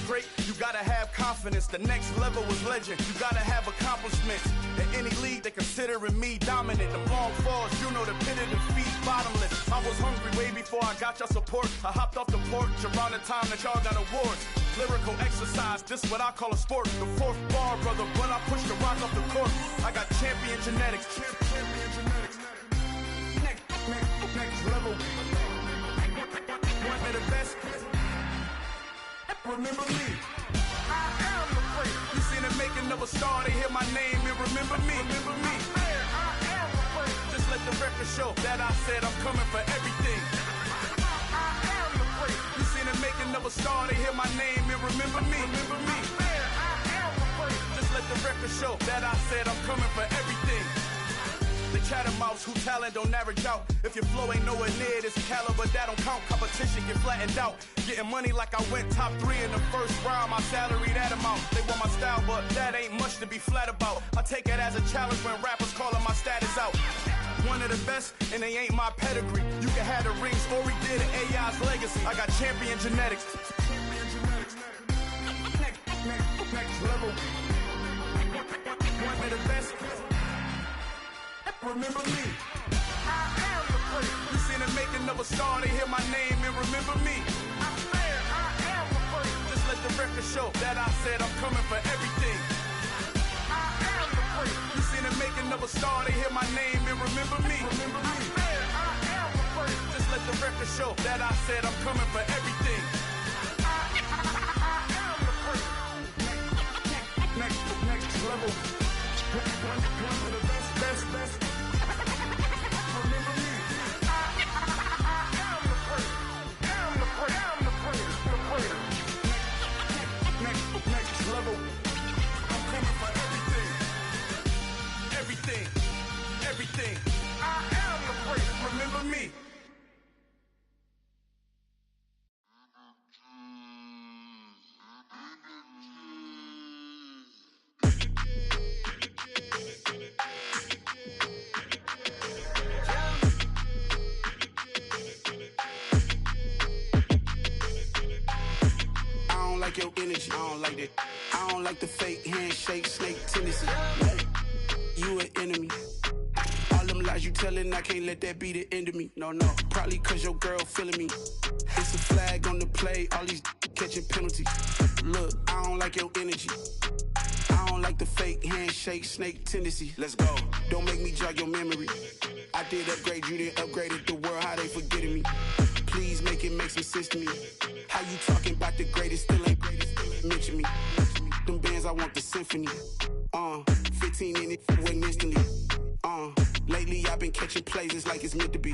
great, you gotta have confidence. The next level was legend, you gotta have accomplishments. In any league, they considering me dominant. The long falls, you know the pit of defeat, bottomless. I was hungry way before I got your support. I hopped off the porch around the time that y'all got awards. Lyrical exercise, this what I call a sport. The fourth bar, brother, when I push the rock off the court. I got champion genetics. Champion genetics. Next level. One of the best. Remember me. I am the great. You seen the making of a star, they hear my name and remember me. Remember me. I am the great. Just let the record show that I said I'm coming for everything. I am the great. You seen the making of a star, they hear my name and remember me. Remember me. I am the great. Just let the record show that I said I'm coming for everything. The chattermouths who talent don't average out. If your flow ain't nowhere near this caliber, that don't count. Competition get flattened out. Getting money like I went top 3 in the first round. My salary that amount. They want my style, but that ain't much to be flat about. I take it as a challenge when rappers calling my status out. One of the best, and they ain't my pedigree. You can have the rings, or we did an AI's legacy. I got champion genetics. Next level. One of the best. Remember me. I am the great. You seen the making of a star, they hear my name and remember me. I am the great. Just let the record show that I said I'm coming for everything. I am the great. You seen the making of a star, they hear my name and remember me. Remember me. I am the great. Just let the record show that I said I'm coming for everything. I am the great. Next level. One of the best. Remember me. I am the great. I'm the great. Next level. I'm coming for everything. I am the great. Remember me. Your energy, I don't like that. I don't like the fake handshake, snake tendency. You an enemy. All them lies you telling, I can't let that be the end of me. No, probably cause your girl feeling me. It's a flag on the play, all these catching penalties. Look, I don't like your energy. I don't like the fake handshake, snake tendency. Let's go. Don't make me jog your memory. I did upgrade, you didn't upgrade it. The world, how they forgetting me. Please make some sense to me. How you talking about the greatest, still ain't greatest, mention me. Them bands, I want the symphony. 15 in it, went instantly. Lately I've been catching plays, it's like it's meant to be.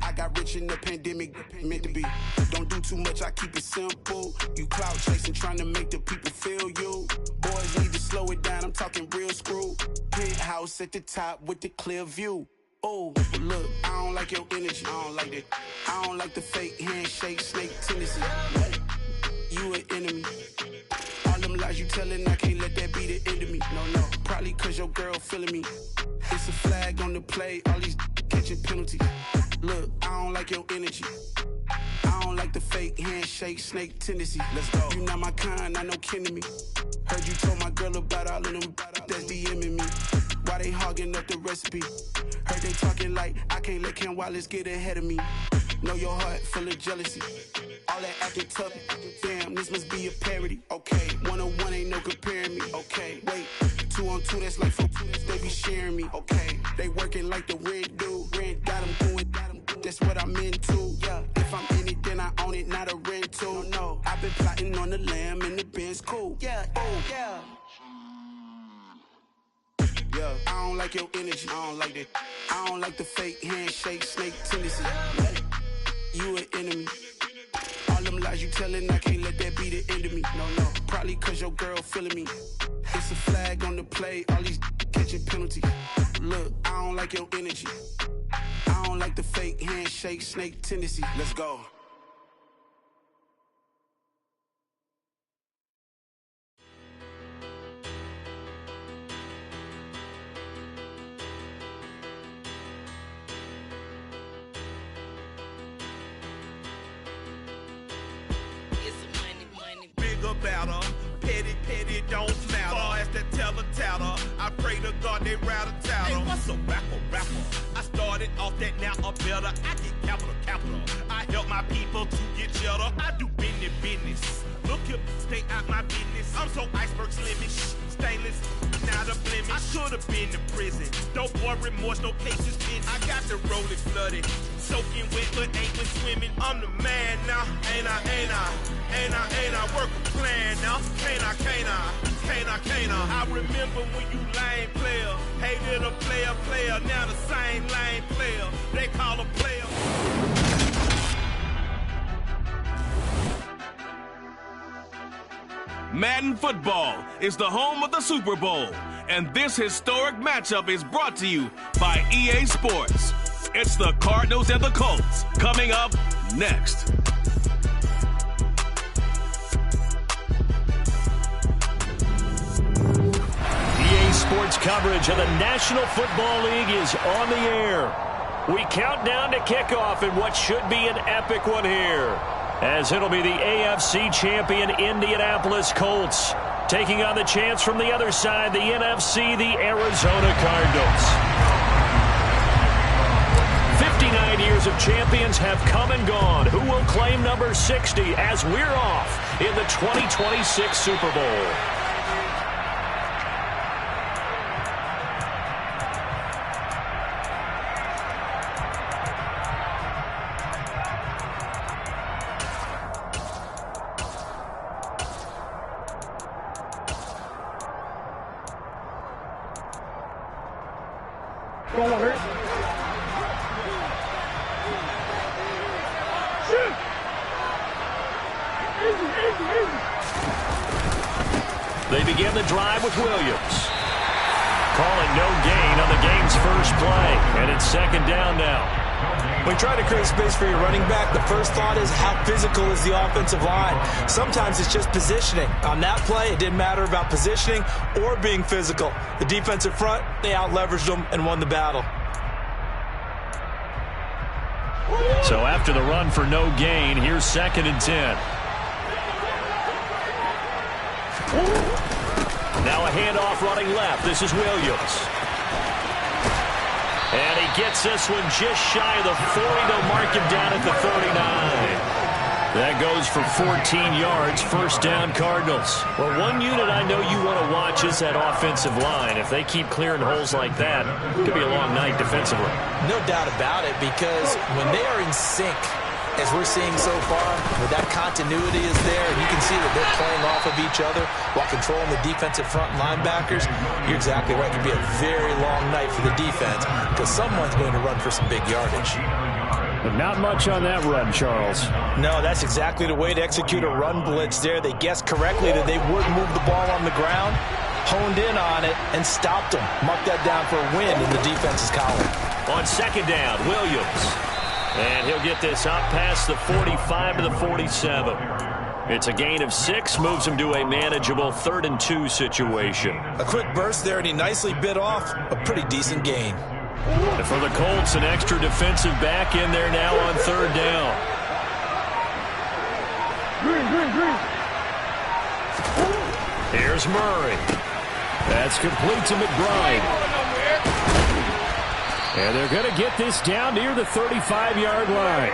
I got rich in the pandemic, meant to be. Don't do too much, I keep it simple. You clout chasing, trying to make the people feel you. Boys need to slow it down, I'm talking real screw. Penthouse at the top with the clear view. Oh, look, I don't like your energy, I don't like that. I don't like the fake handshake, snake tendency. You an enemy. All them lies you telling, I can't let that be the end of me. No, probably cause your girl feeling me. It's a flag on the play, all these catching penalties. Look, I don't like your energy. I don't like the fake handshake, snake tendency. Let's go. You not my kind, I know kin to me. Heard you told my girl about all of them that's DMing me. Why they hogging up the recipe? Heard they talking like I can't let Ken Wallace get ahead of me. Know your heart full of jealousy. All that acting tough, damn, this must be a parody. Okay, 1-on-1 ain't no comparing me. Okay, wait, 2-on-2, that's like 4. They be sharing me. Okay, they working like the rent dude. Rent got them doing, that's what I'm into. Yeah, if I'm in it, then I own it, not a rental. No, I've been plotting on the lamb and the Benz cool. Yeah, oh, yeah. Yeah, I don't like your energy, I don't like that. I don't like the fake handshake, snake tendency. You an enemy. All them lies you telling, I can't let that be the end of me. No, probably cause your girl feeling me. It's a flag on the play, all these catching penalties. Look, I don't like your energy. I don't like the fake handshake, snake tendency. Let's go. don't matter. Far as that teller-tatter, I pray to God they rattle-tatter. Hey, what's a rapper? I started off that, now I'm better. I get capital. I help my people to get cheddar. I do business. Look here, stay out my business. I'm so iceberg slimmish, stainless, not a blemish. I should have been to prison. Don't worry, remorse, no cases pending. I got the rolling flooded, soaking wet, but ain't been swimming. I'm the man now, ain't I? Work a plan now, can't I? I remember when you lame player, hated a player, now the same lame player. They call a player. Madden Football is the home of the Super Bowl, and this historic matchup is brought to you by EA Sports. It's the Cardinals and the Colts, coming up next. EA Sports coverage of the National Football League is on the air. We count down to kickoff in what should be an epic one here, as it'll be the AFC champion Indianapolis Colts taking on the chance from the other side, the NFC, the Arizona Cardinals. 59 years of champions have come and gone. Who will claim number 60 as we're off in the 2026 Super Bowl? They begin the drive with Williams. Calling no gain on the game's first play, and it's second down now. When you try to create space for your running back, the first thought is how physical is the offensive line. Sometimes it's just positioning. On that play, it didn't matter about positioning or being physical. The defensive front, they out-leveraged them and won the battle. So after the run for no gain, here's 2nd and 10. Now a handoff running left. This is Williams. And he gets this one just shy of the 40. They'll mark him down at the 39. That goes for 14 yards. First down, Cardinals. Well, one unit I know you want to watch is that offensive line. If they keep clearing holes like that, it could be a long night defensively. No doubt about it, because when they are in sync, as we're seeing so far, where that continuity is there, and you can see that they're playing off of each other while controlling the defensive front linebackers, you're exactly right. It could be a very long night for the defense because someone's going to run for some big yardage. But not much on that run, Charles. No, that's exactly the way to execute a run blitz there. They guessed correctly that they would move the ball on the ground, honed in on it, and stopped them. Mark that down for a win in the defense's column. On second down, Williams. And he'll get this up past the 45 to the 47. It's a gain of 6, moves him to a manageable 3rd and 2 situation. A quick burst there, and he nicely bit off a pretty decent gain. And for the Colts, an extra defensive back in there now on 3rd down. Here's Murray. That's complete to McBride. And they're going to get this down near the 35-yard line.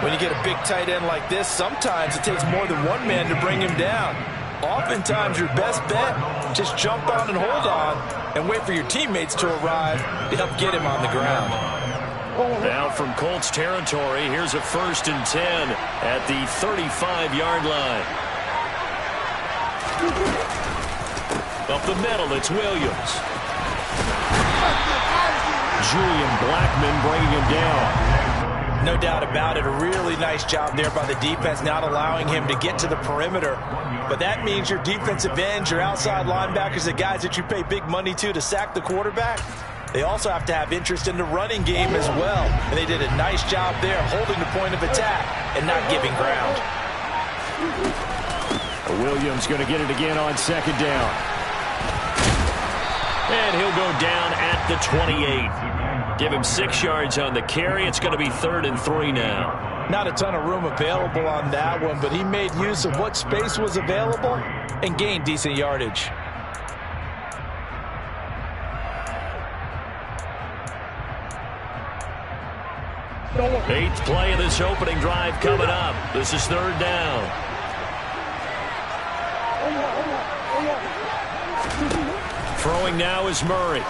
When you get a big tight end like this, sometimes it takes more than one man to bring him down. Oftentimes, your best bet, just jump on and hold on and wait for your teammates to arrive to help get him on the ground. Now from Colts territory, here's a 1st and 10 at the 35-yard line. Up the middle, it's Williams. Julian Blackman bringing him down. No doubt about it. A really nice job there by the defense, not allowing him to get to the perimeter. But that means your defensive ends, your outside linebackers, the guys that you pay big money to sack the quarterback, they also have to have interest in the running game as well. And they did a nice job there holding the point of attack and not giving ground. Williams going to get it again on 2nd down. And he'll go down at the 28. Give him 6 yards on the carry. It's going to be 3rd and 3 now. Not a ton of room available on that one, but he made use of what space was available and gained decent yardage. Eighth play of this opening drive coming up. This is third down. Throwing now is Murray.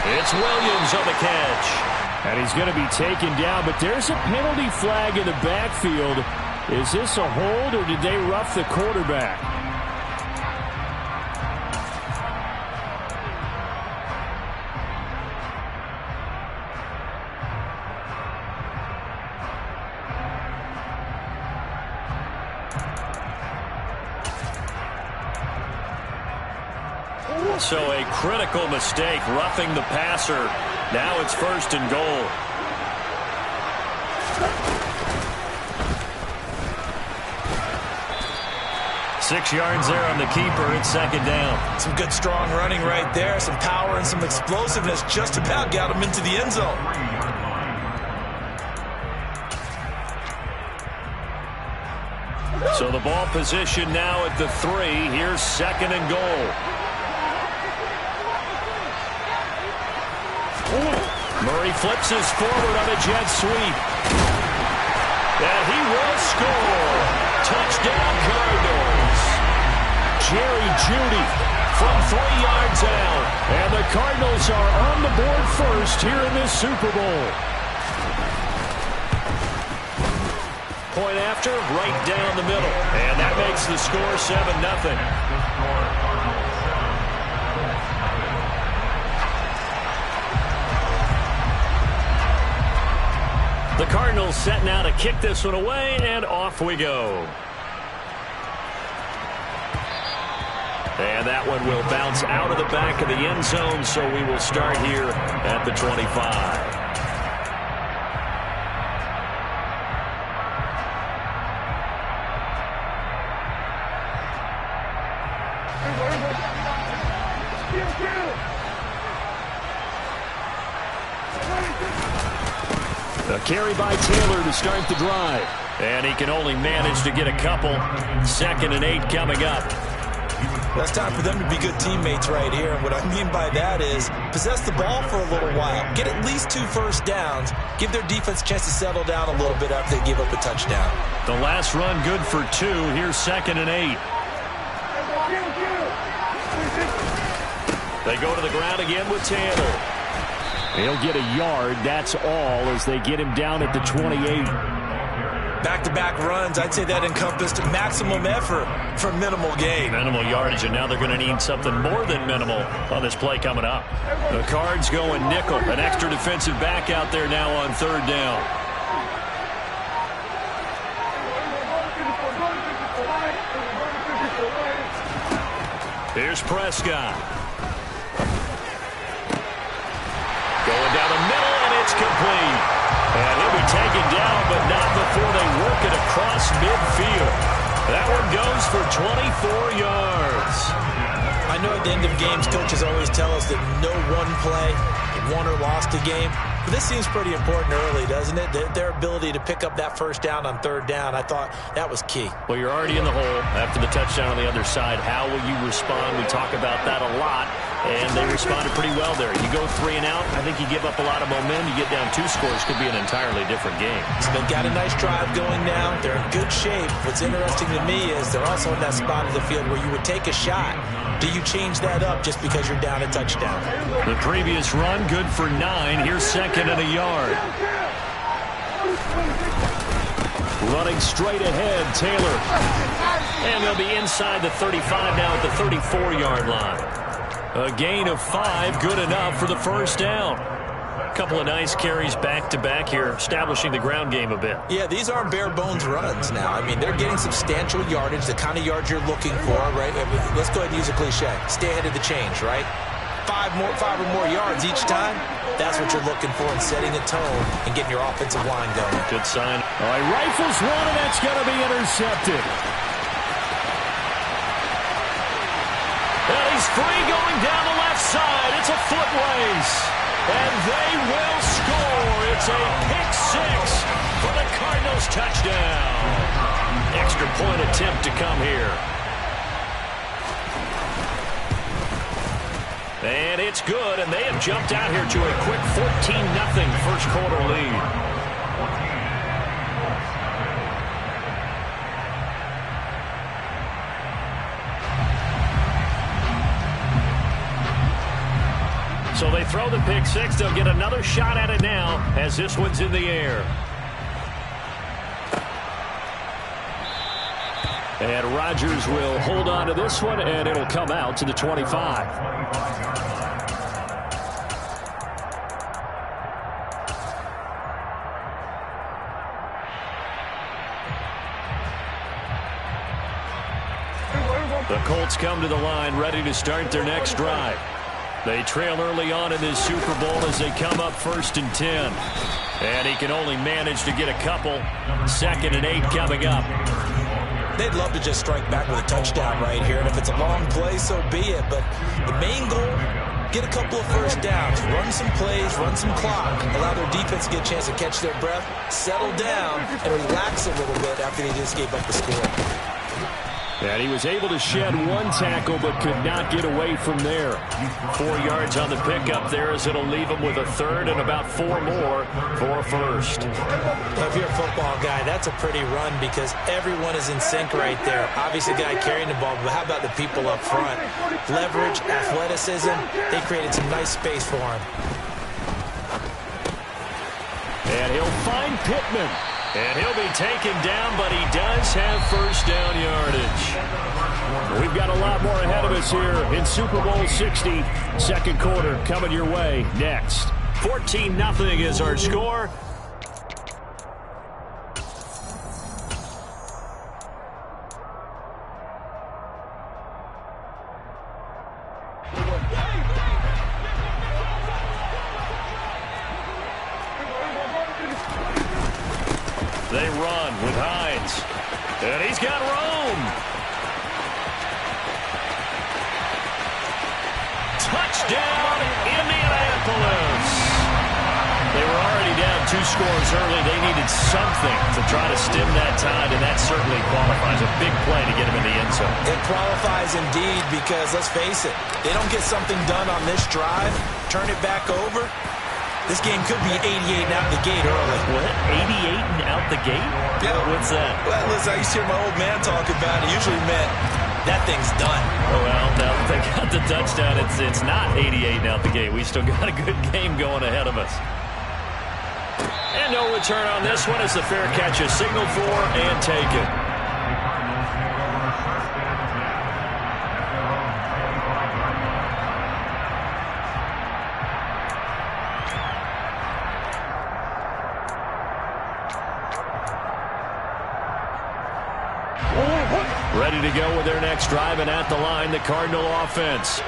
It's Williams on the catch. And he's going to be taken down, but there's a penalty flag in the backfield. Is this a hold, or did they rough the quarterback? So a critical mistake, roughing the passer. Now it's first and goal. Six yards there on the keeper. It's second down. Some good strong running right there. Some power and some explosiveness. Just about got him into the end zone. So the ball position now at the 3. Here's second and goal. Murray flips his forward on a jet sweep. And he will score. Touchdown Cardinals. Jerry Jeudy from 3 yards out. And the Cardinals are on the board first here in this Super Bowl. Point after, right down the middle. And that makes the score 7-0. The Cardinals setting out to kick this one away, and off we go. And that one will bounce out of the back of the end zone, so we will start here at the 25. A carry by Taylor to start the drive. And he can only manage to get a couple. 2nd and 8 coming up. That's time for them to be good teammates right here. And what I mean by that is possess the ball for a little while. Get at least 2 first downs. Give their defense a chance to settle down a little bit after they give up a touchdown. The last run good for 2. Here's 2nd and 8. They go to the ground again with Taylor. He'll get a yard, that's all, as they get him down at the 28. Back-to-back runs, I'd say that encompassed maximum effort for minimal gain. Minimal yardage, and now they're going to need something more than minimal on this play coming up. The Cards going nickel. An extra defensive back out there now on third down. Here's Prescott. Going down the middle, and it's complete. And he'll be taken down, but not before they work it across midfield. That one goes for 24 yards. I know at the end of games, coaches always tell us that no one play won or lost a game. But this seems pretty important early, doesn't it? Their ability to pick up that first down on third down, I thought that was key. Well, you're already in the hole after the touchdown on the other side. How will you respond? We talk about that a lot. And they responded pretty well there. You go 3 and out, I think you give up a lot of momentum. You get down 2 scores, could be an entirely different game. So they've got a nice drive going now. They're in good shape. What's interesting to me is they're also in that spot of the field where you would take a shot. Do you change that up just because you're down a touchdown? The previous run, good for 9. Here's 2nd and a yard. Running straight ahead, Taylor. And they'll be inside the 35 now at the 34-yard line. A gain of 5, good enough for the first down. A couple of nice carries back-to-back here, establishing the ground game a bit. Yeah, these aren't bare-bones runs now. I mean, they're getting substantial yardage, the kind of yards you're looking for, right? Let's go ahead and use a cliche. Stay ahead of the change, right? 5 or more yards each time, that's what you're looking for in setting a tone and getting your offensive line going. Good sign. All right, rifles one, and that's going to be intercepted. Well, he's free going down the left side. It's a foot race. And they will score. It's a pick 6 touchdown. Extra point attempt to come here. And it's good, and they have jumped out here to a quick 14-0 first quarter lead. So they throw the pick six. They'll get another shot at it now as this one's in the air. And Rodgers will hold on to this one, and it'll come out to the 25. The Colts come to the line ready to start their next drive. They trail early on in this Super Bowl as they come up 1st and 10. And he can only manage to get a couple. 2nd and 8 coming up. They'd love to just strike back with a touchdown right here, and if it's a long play, so be it. But the main goal, get a couple of first downs, run some plays, run some clock, allow their defense to get a chance to catch their breath, settle down, and relax a little bit after they just gave up the score. And he was able to shed one tackle but could not get away from there. 4 yards on the pickup there as it'll leave him with a third and about 4 more for a first. Well, if you're a football guy, that's a pretty run because everyone is in sync right there. Obviously, the guy carrying the ball, but how about the people up front? Leverage, athleticism, they created some nice space for him. And he'll find Pittman. And he'll be taken down, but he does have first down yardage. We've got a lot more ahead of us here in Super Bowl 60. Second quarter coming your way next. 14-0 is our score. They run with Hines. And he's got Rome. Touchdown, Indianapolis. They were already down 2 scores early. They needed something to try to stem that tide, and that certainly qualifies. A big play to get him in the end zone. It qualifies indeed because, let's face it, they don't get something done on this drive, turn it back over, this game could be 88 and out the gate early. What? 88 and out the gate? Yeah. What's that? Well, listen, I used to hear my old man talk about it. It usually meant that thing's done. Oh, well, now that they got the touchdown, it's not 88 and out the gate. We still got a good game going ahead of us. And no return on this one as the fair catch is signaled for and taken. Ready to go with their next drive, and at the line, the Cardinal offense.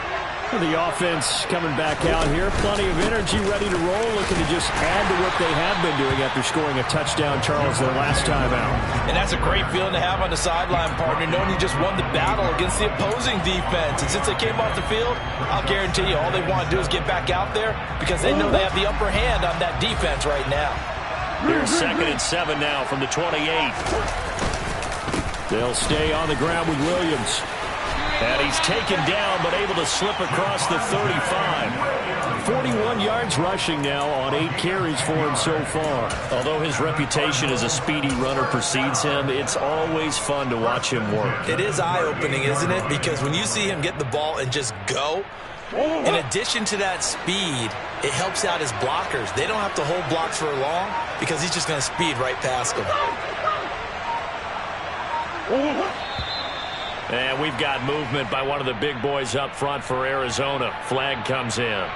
The offense coming back out here. Plenty of energy, ready to roll, looking to just add to what they have been doing after scoring a touchdown, Charles, their last time out. And that's a great feeling to have on the sideline, partner, knowing you just won the battle against the opposing defense. And since they came off the field, I'll guarantee you all they want to do is get back out there because they know they have the upper hand on that defense right now. Here's 2nd and 7 now from the 28. They'll stay on the ground with Williams. And he's taken down, but able to slip across the 35. 41 yards rushing now on 8 carries for him so far. Although his reputation as a speedy runner precedes him, it's always fun to watch him work. It is eye-opening, isn't it? Because when you see him get the ball and just go, in addition to that speed, it helps out his blockers. They don't have to hold blocks for long because he's just going to speed right past them. And we've got movement by one of the big boys up front for Arizona. Flag comes in.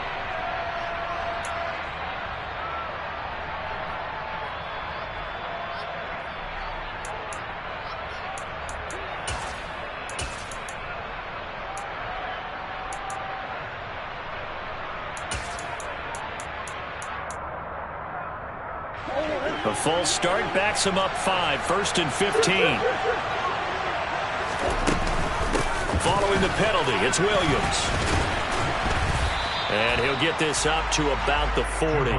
A full start backs him up 5. 1st and 15. Following the penalty, it's Williams. And he'll get this up to about the 40.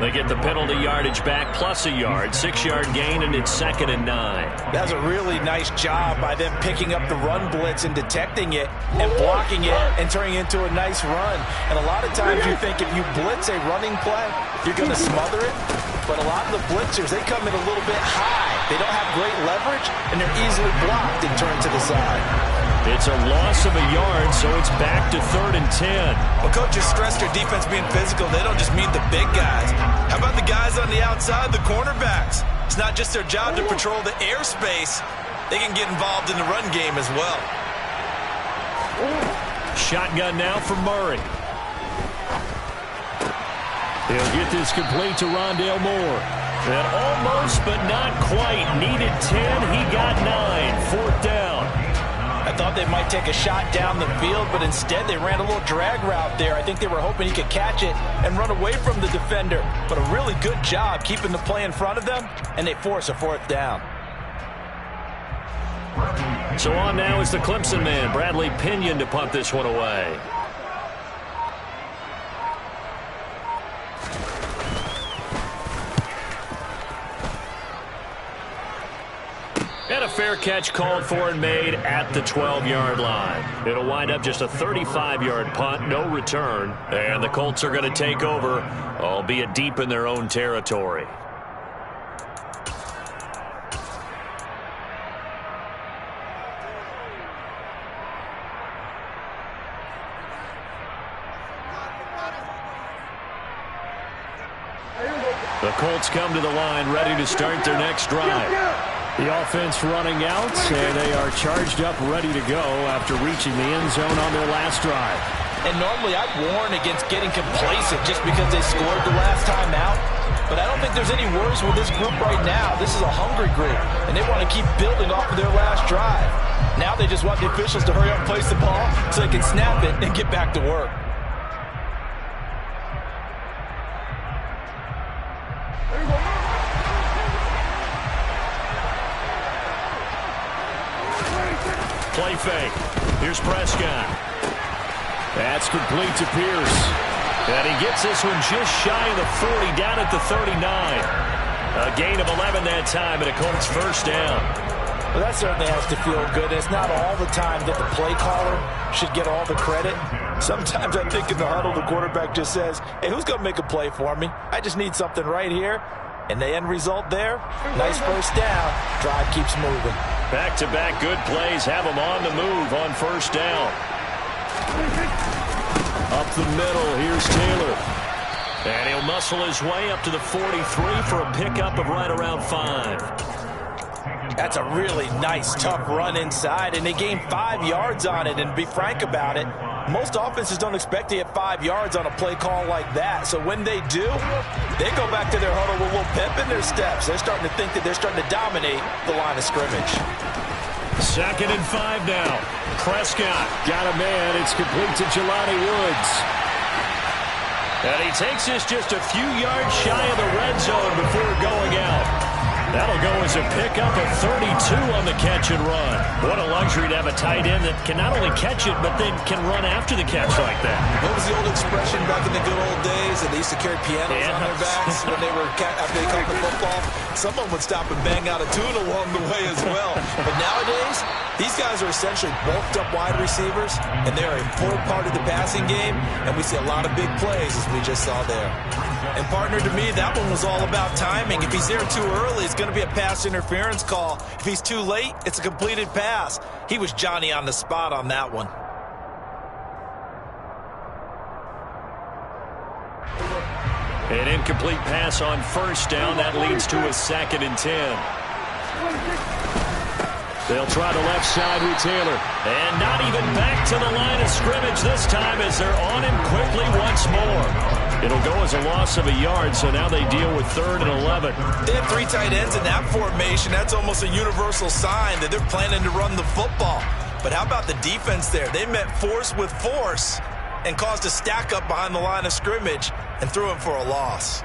They get the penalty yardage back plus a yard, 6-yard gain, and it's 2nd and 9. That's a really nice job by them picking up the run blitz and detecting it and blocking it and turning it into a nice run. And a lot of times you think if you blitz a running play, you're going to smother it. But a lot of the blitzers, they come in a little bit high. They don't have great leverage, and they're easily blocked and turned to the side. It's a loss of a yard, so it's back to 3rd and 10. Well, coaches stress their defense being physical. They don't just mean the big guys. How about the guys on the outside, the cornerbacks? It's not just their job to patrol the airspace. They can get involved in the run game as well. Shotgun now for Murray. He'll get this complete to Rondale Moore. And almost, but not quite. Needed 10. He got 9. 4th down. I thought they might take a shot down the field, but instead they ran a little drag route there. I think they were hoping he could catch it and run away from the defender. But a really good job keeping the play in front of them, and they force a 4th down. So on now is the Clemson man, Bradley Pinion, to punt this one away. And a fair catch called for and made at the 12-yard line. It'll wind up just a 35-yard punt, no return. And the Colts are going to take over, albeit deep in their own territory. The Colts come to the line ready to start their next drive. The offense running out, and they are charged up, ready to go after reaching the end zone on their last drive. And normally I'd warn against getting complacent just because they scored the last time out. But I don't think there's any worries with this group right now. This is a hungry group, and they want to keep building off of their last drive. Now they just want the officials to hurry up and place the ball so they can snap it and get back to work. Play fake. Here's Prescott. That's complete to Pierce. And he gets this one just shy of the 40, down at the 39. A gain of 11 that time, and a Colts 1st down. Well, that certainly has to feel good. It's not all the time that the play caller should get all the credit. Sometimes I think in the huddle, the quarterback just says, hey, who's going to make a play for me? I just need something right here. And the end result there, nice 1st down. Drive keeps moving. Back-to-back good plays have them on the move on 1st down. Up the middle, here's Taylor. And he'll muscle his way up to the 43 for a pickup of right around 5. That's a really nice, tough run inside, and they gained 5 yards on it. And to be frank about it, most offenses don't expect to get 5 yards on a play call like that. So when they do, they go back to their huddle with a little pep in their steps. They're starting to think that they're starting to dominate the line of scrimmage. 2nd and 5 now. Prescott got a man. It's complete to Jelani Woods. And he takes this just a few yards shy of the red zone before going out. That'll go as a pickup of 32 on the catch and run. What a luxury to have a tight end that can not only catch it, but then can run after the catch like that. What was the old expression back in the good old days that they used to carry pianos on their backs when they were after they caught the football? Someone would stop and bang out a tune along the way as well. But nowadays, these guys are essentially bulked up wide receivers, and they're a full part of the passing game, and we see a lot of big plays as we just saw there. And partner, to me, that one was all about timing. If he's there too early, it's going to be a pass interference call. If he's too late, it's a completed pass. He was Johnny on the spot on that one. An incomplete pass on 1st down. That leads to a 2nd and 10. They'll try the left side with Taylor. And not even back to the line of scrimmage this time as they're on him quickly once more. It'll go as a loss of a yard, so now they deal with 3rd and 11. They have 3 tight ends in that formation. That's almost a universal sign that they're planning to run the football. But how about the defense there? They met force with force and caused a stack up behind the line of scrimmage and threw him for a loss.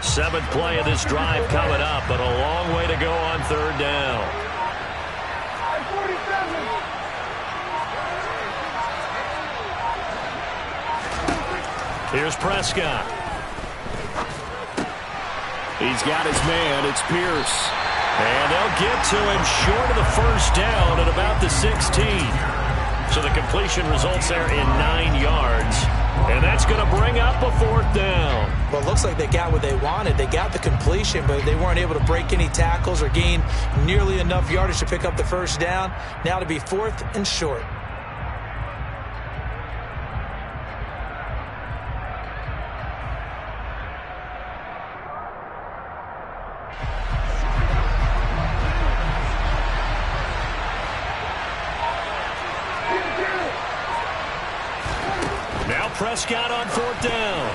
Seventh play of this drive coming up, but a long way to go on 3rd down. Here's Prescott. He's got his man. It's Pierce. And they'll get to him short of the first down at about the 16. So the completion results there in 9 yards. And that's going to bring up a 4th down. Well, it looks like they got what they wanted. They got the completion, but they weren't able to break any tackles or gain nearly enough yardage to pick up the first down. Now to be 4th and short. Prescott on 4th down.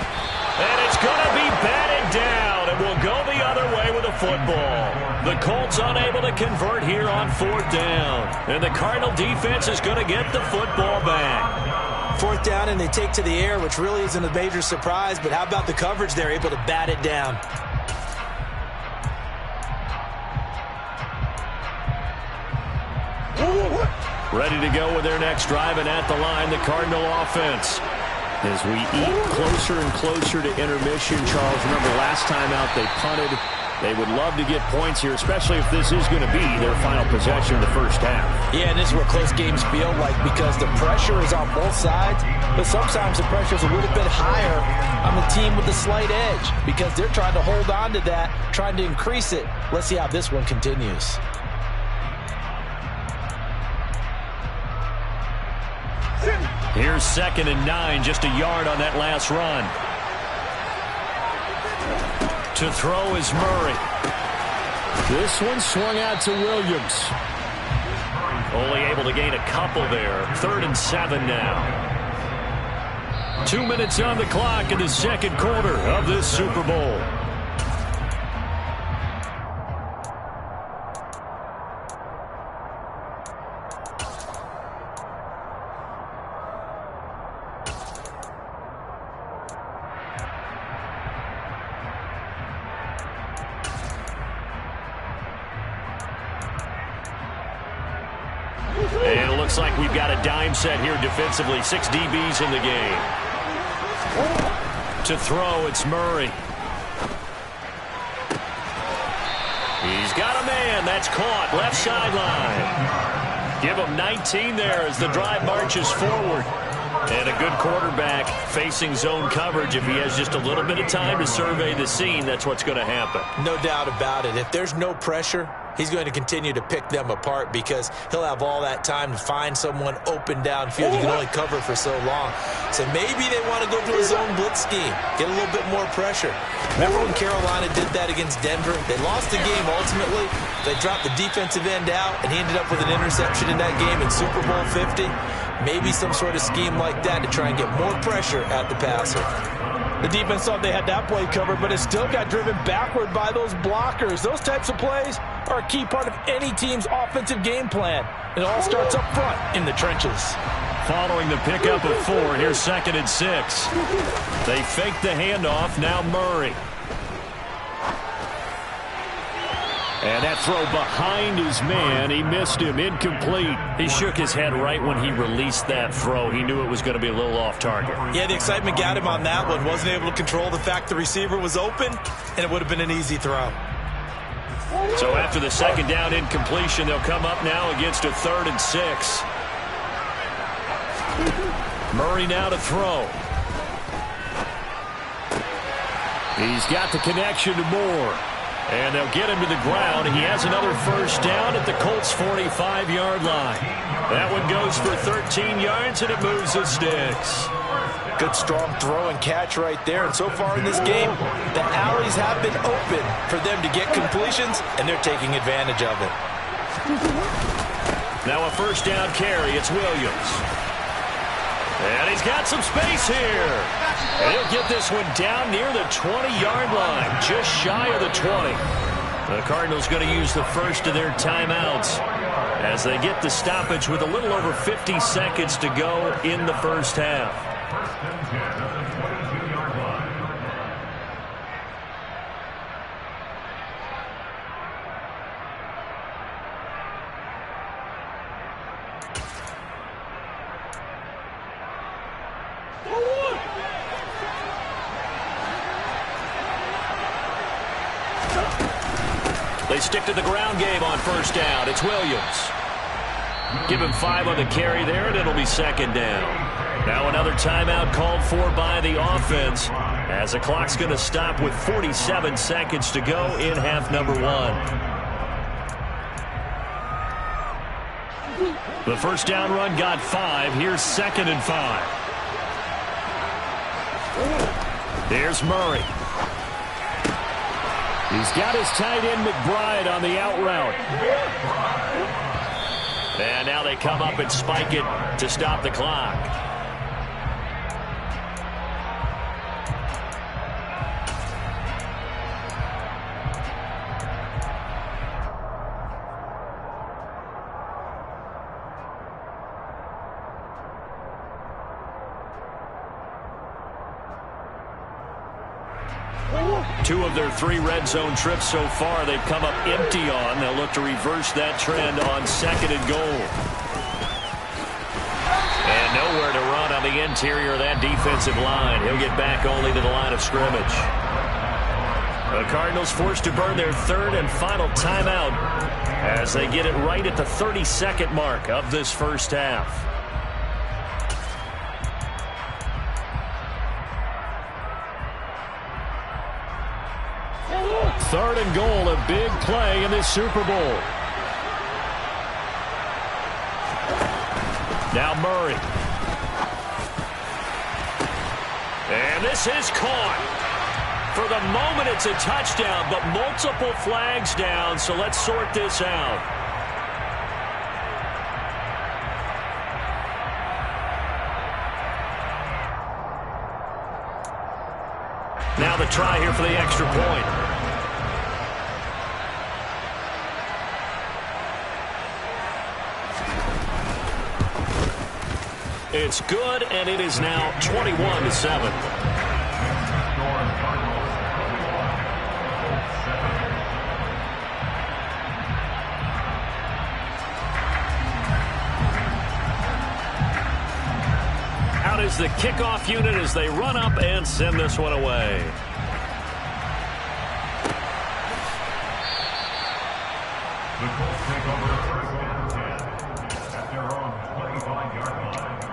And it's going to be batted down. And will go the other way with the football. The Colts unable to convert here on 4th down. And the Cardinal defense is going to get the football back. 4th down and they take to the air, which really isn't a major surprise. But how about the coverage there, able to bat it down? Ready to go with their next drive, and at the line, the Cardinal offense. As we eat closer and closer to intermission, Charles, remember last time out they punted. They would love to get points here, especially if this is going to be their final possession of the first half. Yeah, and this is what close games feel like because the pressure is on both sides, but sometimes the pressure is a little bit higher on the team with the slight edge because they're trying to hold on to that, trying to increase it. Let's see how this one continues. Here's 2nd and 9, just a yard on that last run. To throw is Murray. This one swung out to Williams. Only able to gain a couple there. 3rd and 7 now. 2 minutes on the clock in the second quarter of this Super Bowl. And it looks like we've got a dime set here defensively. 6 DBs in the game. To throw, it's Murray. He's got a man. That's caught. Left sideline. Give him 19 there as the drive marches forward. And a good quarterback facing zone coverage. If he has just a little bit of time to survey the scene, that's what's going to happen. No doubt about it. If there's no pressure, he's going to continue to pick them apart because he'll have all that time to find someone open downfield. He can only cover for so long. So maybe they want to go to a zone blitz scheme, get a little bit more pressure. Remember when Carolina did that against Denver? They lost the game ultimately. They dropped the defensive end out, and he ended up with an interception in that game in Super Bowl 50. Maybe some sort of scheme like that to try and get more pressure at the passer. The defense thought they had that play covered, but it still got driven backward by those blockers. Those types of plays are a key part of any team's offensive game plan. It all starts up front in the trenches. Following the pickup of 4, here's 2nd and 6. They fake the handoff, now Murray. And that throw behind his man, he missed him, incomplete. He shook his head right when he released that throw. He knew it was going to be a little off target. Yeah, the excitement got him on that one. Wasn't able to control the fact the receiver was open, and it would have been an easy throw. So after the 2nd down incompletion, they'll come up now against a 3rd and 6. Murray now to throw. He's got the connection to Moore. And they'll get him to the ground. He has another first down at the Colts' 45-yard line. That one goes for 13 yards, and it moves the sticks. Good strong throw and catch right there. And so far in this game, the alleys have been open for them to get completions, and they're taking advantage of it. Now a first down carry. It's Williams. And he's got some space here. And he'll get this one down near the 20-yard line, just shy of the 20. The Cardinals going to use the first of their timeouts as they get the stoppage with a little over 50 seconds to go in the first half. they stick to the ground game on first down. It's Williams. Give him 5 on the carry there, and it'll be second down. Now another timeout called for by the offense, as the clock's going to stop with 47 seconds to go in half number 1. The first down run got 5. Here's 2nd and 5. Here's Murray. He's got his tight end McBride on the out route. And now they come up and spike it to stop the clock. Two of their 3 red zone trips so far they've come up empty on. They'll look to reverse that trend on 2nd and goal. And nowhere to run on the interior of that defensive line. He'll get back only to the line of scrimmage. The Cardinals forced to burn their 3rd and final timeout as they get it right at the 32nd mark of this first half. 3rd and goal, a big play in this Super Bowl. Now Murray. And this is caught. For the moment, it's a touchdown, but multiple flags down, so let's sort this out. Now the try here for the extra point. It's good, and it is now 21-7. Out is the kickoff unit as they run up and send this one away. The Colts take over first and 10 at their own 25-yard line.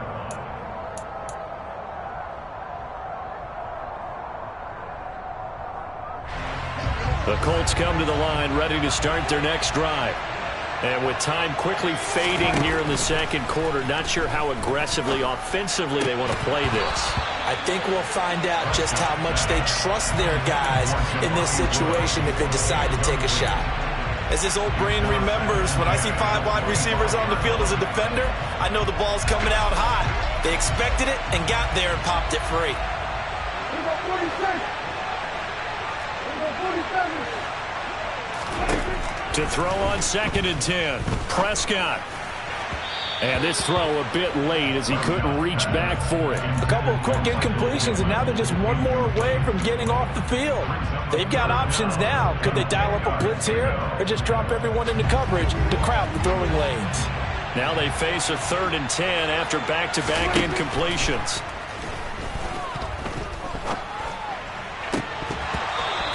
The Colts come to the line ready to start their next drive. And with time quickly fading here in the second quarter, not sure how aggressively, offensively they want to play this. I think we'll find out just how much they trust their guys in this situation if they decide to take a shot. As his old brain remembers, when I see 5 wide receivers on the field as a defender, I know the ball's coming out high. They expected it and got there and popped it free. To throw on 2nd and 10, Prescott. And this throw a bit late as he couldn't reach back for it. A couple of quick incompletions, and now they're just one more away from getting off the field. They've got options now. Could they dial up a blitz here or just drop everyone into coverage to crowd the throwing lanes? Now they face a 3rd and 10 after back-to-back incompletions.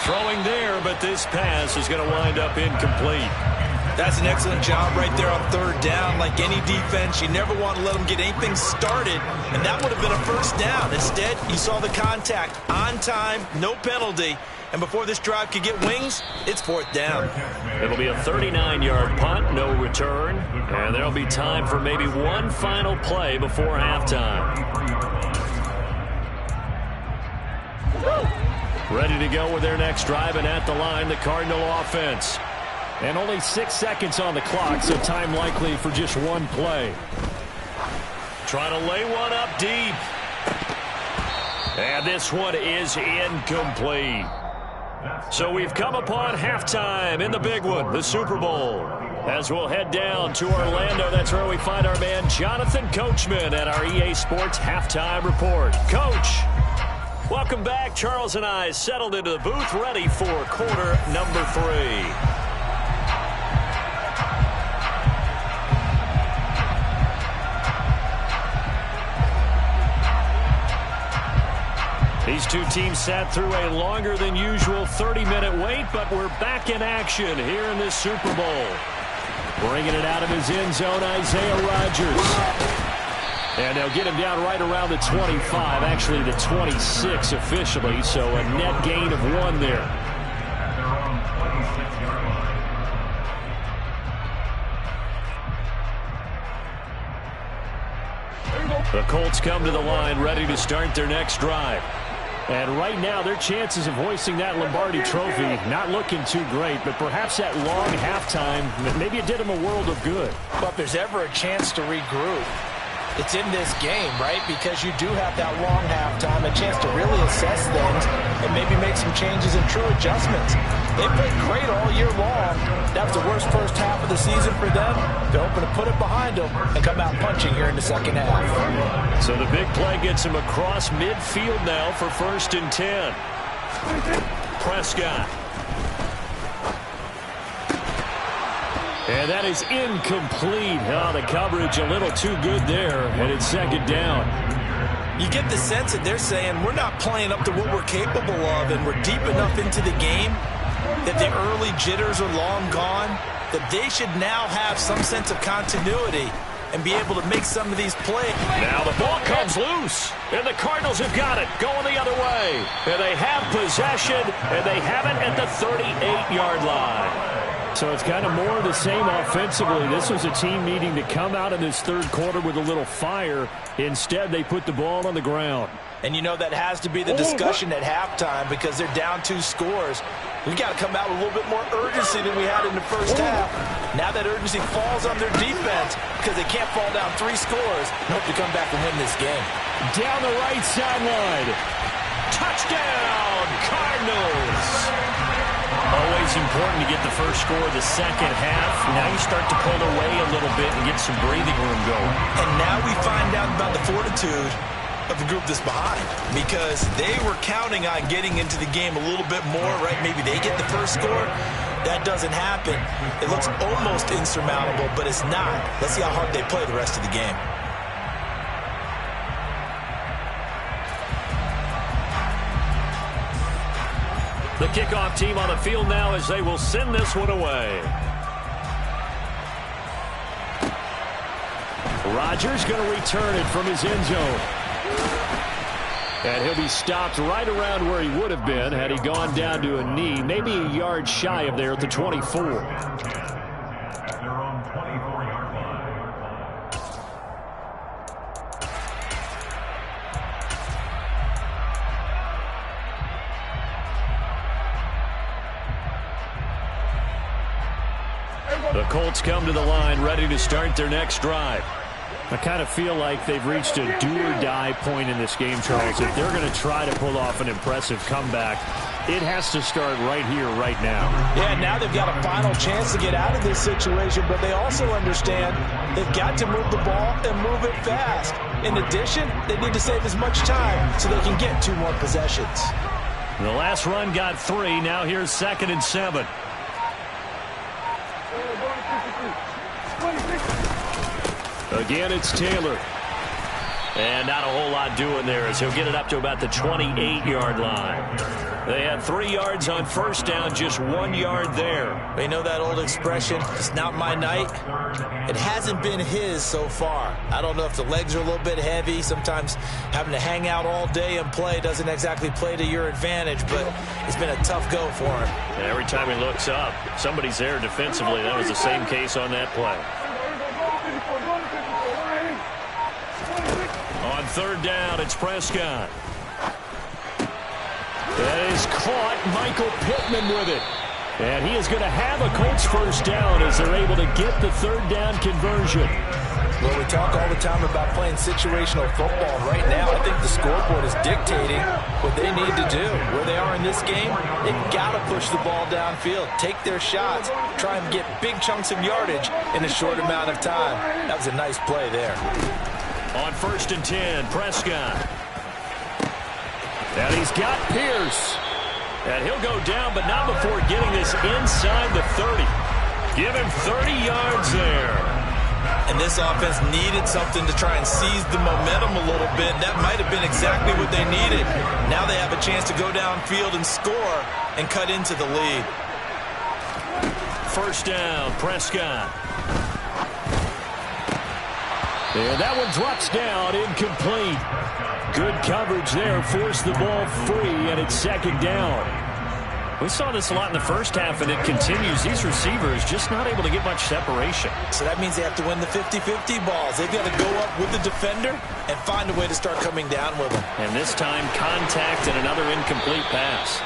Throwing there, but this pass is going to wind up incomplete. That's an excellent job right there on 3rd down. Like any defense, you never want to let them get anything started, and that would have been a first down. Instead, you saw the contact on time, no penalty, and before this drive could get wings, it's 4th down. It'll be a 39-yard punt, no return, and there'll be time for maybe one final play before halftime. Ready to go with their next drive, and at the line, the Cardinal offense. And only 6 seconds on the clock, so time likely for just one play. Trying to lay one up deep. And this one is incomplete. So we've come upon halftime in the big one, the Super Bowl. As we'll head down to Orlando, that's where we find our man Jonathan Coachman at our EA Sports Halftime Report. Coach, welcome back. Charles and I settled into the booth, ready for quarter number 3. These two teams sat through a longer than usual 30-minute wait, but we're back in action here in this Super Bowl. Bringing it out of his end zone, Isaiah Rodgers. And they'll get him down right around the 25, actually the 26 officially, so a net gain of 1 there. At their own 26-yard line. The Colts come to the line ready to start their next drive. And right now, their chances of hoisting that Lombardi trophy not looking too great, but perhaps that long halftime, maybe it did them a world of good. But if there's ever a chance to regroup, it's in this game, right? Because you do have that long halftime, a chance to really assess things and maybe make some changes and true adjustments. They played great all year long. That was the worst first half of the season for them. They're hoping to put it behind them and come out punching here in the second half. So the big play gets him across midfield now for 1st and 10. Prescott. And that is incomplete. Oh, the coverage a little too good there, and it's 2nd down. You get the sense that they're saying we're not playing up to what we're capable of, and we're deep enough into the game that the early jitters are long gone, that they should now have some sense of continuity and be able to make some of these plays. Now the ball comes loose, and the Cardinals have got it, going the other way. And they have possession, and they have it at the 38-yard line. So it's kind of more of the same offensively. This was a team needing to come out in this third quarter with a little fire. Instead, they put the ball on the ground. And you know that has to be the discussion at halftime because they're down 2 scores. We got to come out with a little bit more urgency than we had in the first half. Now that urgency falls on their defense because they can't fall down 3 scores. Hope to come back and win this game. Down the right sideline. Touchdown, Cardinals! Always important to get the first score of the second half. Now you start to pull away a little bit and get some breathing room going. And now we find out about the fortitude of the group that's behind because they were counting on getting into the game a little bit more, right? Maybe they get the first score. That doesn't happen. It looks almost insurmountable, but it's not. Let's see how hard they play the rest of the game. The kickoff team on the field now as they will send this one away. Rodgers going to return it from his end zone. And he'll be stopped right around where he would have been had he gone down to a knee, maybe a yard shy of there at the 24. At their own 24-yard line. The Colts come to the line ready to start their next drive. I kind of feel like they've reached a do-or-die point in this game, Charles. If they're going to try to pull off an impressive comeback, it has to start right here, right now. Yeah, now they've got a final chance to get out of this situation, but they also understand they've got to move the ball and move it fast. In addition, they need to save as much time so they can get 2 more possessions. The last run got 3. Now here's 2nd and 7. Again, it's Taylor. And not a whole lot doing there as he'll get it up to about the 28-yard line. They had 3 yards on first down, just 1 yard there. They know that old expression, it's not my night. It hasn't been his so far. I don't know if the legs are a little bit heavy. Sometimes having to hang out all day and play doesn't exactly play to your advantage, but it's been a tough go for him. And every time he looks up, somebody's there defensively. That was the same case on that play. On 3rd down, it's Prescott. That is caught. Michael Pittman with it. And he is going to have a Colts first down as they're able to get the 3rd down conversion. Well, we talk all the time about playing situational football. Right now, I think the scoreboard is dictating what they need to do. Where they are in this game, they've got to push the ball downfield, take their shots, try and get big chunks of yardage in a short amount of time. That was a nice play there. On 1st and 10, Prescott. And he's got Pierce. And he'll go down, but not before getting this inside the 30. Give him 30 yards there. And this offense needed something to try and seize the momentum a little bit. That might have been exactly what they needed. Now they have a chance to go downfield and score and cut into the lead. First down, Prescott. And that one drops down, incomplete. Good coverage there, forced the ball free, and it's second down. We saw this a lot in the first half, and it continues. These receivers just not able to get much separation. So that means they have to win the 50-50 balls. They've got to go up with the defender and find a way to start coming down with them. And this time, contact and another incomplete pass.